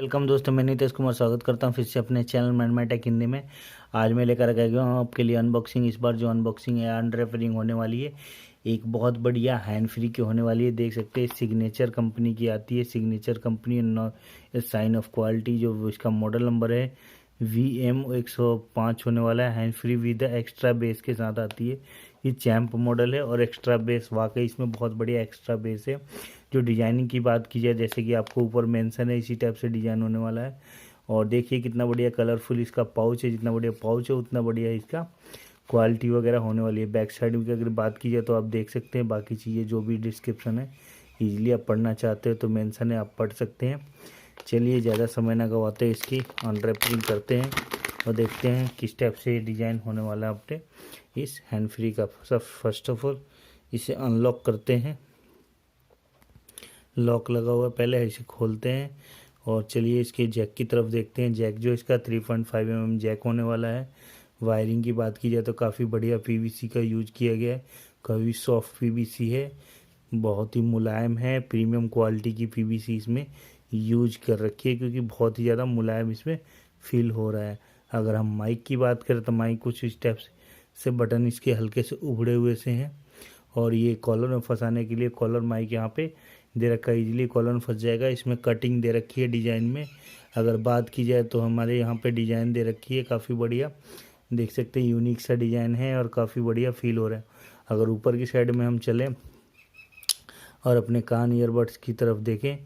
Welcome दोस्तों, मैं नीतीश कुमार स्वागत करता हूं फिर से अपने चैनल मैन टेक हिंदी में। आज मैं लेकर आ गया हूं आपके लिए अनबॉक्सिंग। इस बार जो अनबॉक्सिंग है अनरैपिंग होने वाली है, एक बहुत बढ़िया हैंड फ्री की होने वाली है। देख सकते हैं सिग्नेचर कंपनी की आती है। Signature company sign of quality, जो इसका मॉडल नंबर है VM105 होने वाला है। Hand free with extra bass के साथ आती है। ये चैम्प मॉडल है और एक्स्ट्रा बेस वाकई इसमें बहुत बढ़िया एक्स्ट्रा बेस है। जो डिजाइनिंग की बात की जाए, जैसे कि आपको ऊपर मेंशन है, इसी टाइप से डिजाइन होने वाला है। और देखिए कितना बढ़िया कलरफुल इसका पाउच है। जितना बढ़िया पाउच है उतना बढ़िया इसका क्वालिटी वगैरह होने वाली है। बैक साइड की अगर बात की जाए तो आप देख सकते हैं, बाकी चीज़ें जो भी डिस्क्रिप्शन है ईजिली आप पढ़ना चाहते हो तो मेंशन है, आप पढ़ सकते हैं। चलिए ज़्यादा समय ना गवाते, इसकी अनरैपिंग करते हैं और देखते हैं किस टाइप से डिज़ाइन होने वाला है अपने इस हैंड फ्री का। सब फर्स्ट ऑफ ऑल इसे अनलॉक करते हैं। लॉक लगा हुआ है, पहले इसे खोलते हैं और चलिए इसके जैक की तरफ देखते हैं। जैक जो इसका 3.5 mm जैक होने वाला है। वायरिंग की बात की जाए तो काफ़ी बढ़िया PVC का यूज किया गया है। काफ़ी सॉफ्ट PVC है, बहुत ही मुलायम है। प्रीमियम क्वालिटी की PVC इसमें यूज कर रखी है, क्योंकि बहुत ही ज़्यादा मुलायम इसमें फील हो रहा है। अगर हम माइक की बात करें तो माइक कुछ इस टाइप से बटन इसके हल्के से उभड़े हुए से हैं। और ये कॉलर में फंसाने के लिए कॉलर माइक यहाँ पे दे रखा है, इजीली कॉलर में फंस जाएगा। इसमें कटिंग दे रखी है डिज़ाइन में। अगर बात की जाए तो हमारे यहाँ पे डिज़ाइन दे रखी है काफ़ी बढ़िया। देख सकते हैं यूनिक सा डिज़ाइन है और काफ़ी बढ़िया फील हो रहा है। अगर ऊपर की साइड में हम चलें और अपने कान ईयरबड्स की तरफ देखें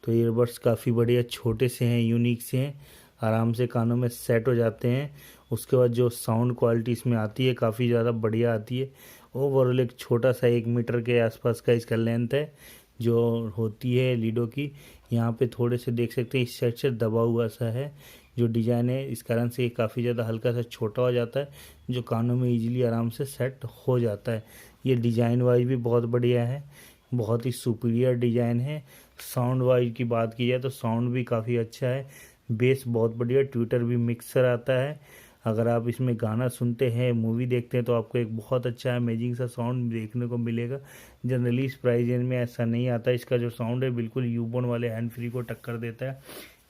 तो ईयरबड्स काफ़ी बढ़िया छोटे से हैं, यूनिक से हैं, आराम से कानों में सेट हो जाते हैं। उसके बाद जो साउंड क्वालिटी इसमें आती है काफ़ी ज़्यादा बढ़िया आती है। ओवरऑल एक छोटा सा 1 मीटर के आसपास का इसका लेंथ है जो होती है लीडो की। यहाँ पे थोड़े से देख सकते हैं इस साइड से दबा हुआ सा है जो डिज़ाइन है, इस कारण से ये काफ़ी ज़्यादा हल्का सा छोटा हो जाता है, जो कानों में इजीली आराम से सेट हो जाता है। ये डिज़ाइन वाइज भी बहुत बढ़िया है, बहुत ही सुपीरियर डिज़ाइन है। साउंड वाइज की बात की जाए तो साउंड भी काफ़ी अच्छा है। बेस बहुत बढ़िया, ट्विटर भी मिक्सर आता है। अगर आप इसमें गाना सुनते हैं, मूवी देखते हैं तो आपको एक बहुत अच्छा अमेजिंग सा साउंड देखने को मिलेगा। जनरली इस प्राइस रेंज में ऐसा नहीं आता। इसका जो साउंड है बिल्कुल यूबोन वाले हैंड फ्री को टक्कर देता है।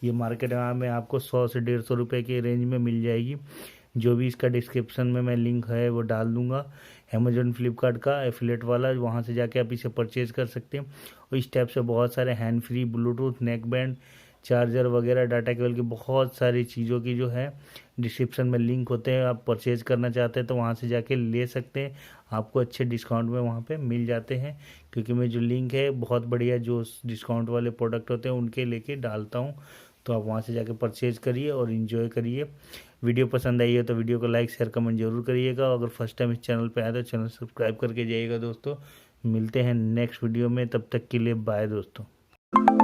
ये मार्केट में आपको 100 से 150 रुपये के रेंज में मिल जाएगी। जो भी इसका डिस्क्रिप्शन में मैं लिंक है वो डाल दूंगा, अमेजोन फ्लिपकार्ट का एफिलेट वाला, वहाँ से जाके आप इसे परचेज़ कर सकते हैं। और इस टाइप से बहुत सारे hand free Bluetooth, neckband, charger वगैरह, डाटा केबल की बहुत सारी चीज़ों की जो है डिस्क्रिप्शन में लिंक होते हैं। आप परचेज़ करना चाहते हैं तो वहाँ से जाके ले सकते हैं, आपको अच्छे डिस्काउंट में वहाँ पे मिल जाते हैं। क्योंकि मैं जो लिंक है बहुत बढ़िया जो डिस्काउंट वाले प्रोडक्ट होते हैं उनके लेके डालता हूँ, तो आप वहाँ से जाके परचेज़ करिए और इन्जॉय करिए। वीडियो पसंद आई है तो वीडियो को लाइक शेयर कमेंट जरूर करिएगा। अगर फर्स्ट टाइम इस चैनल पे आए तो चैनल सब्सक्राइब करके जाइएगा दोस्तों। मिलते हैं नेक्स्ट वीडियो में, तब तक के लिए बाय दोस्तों।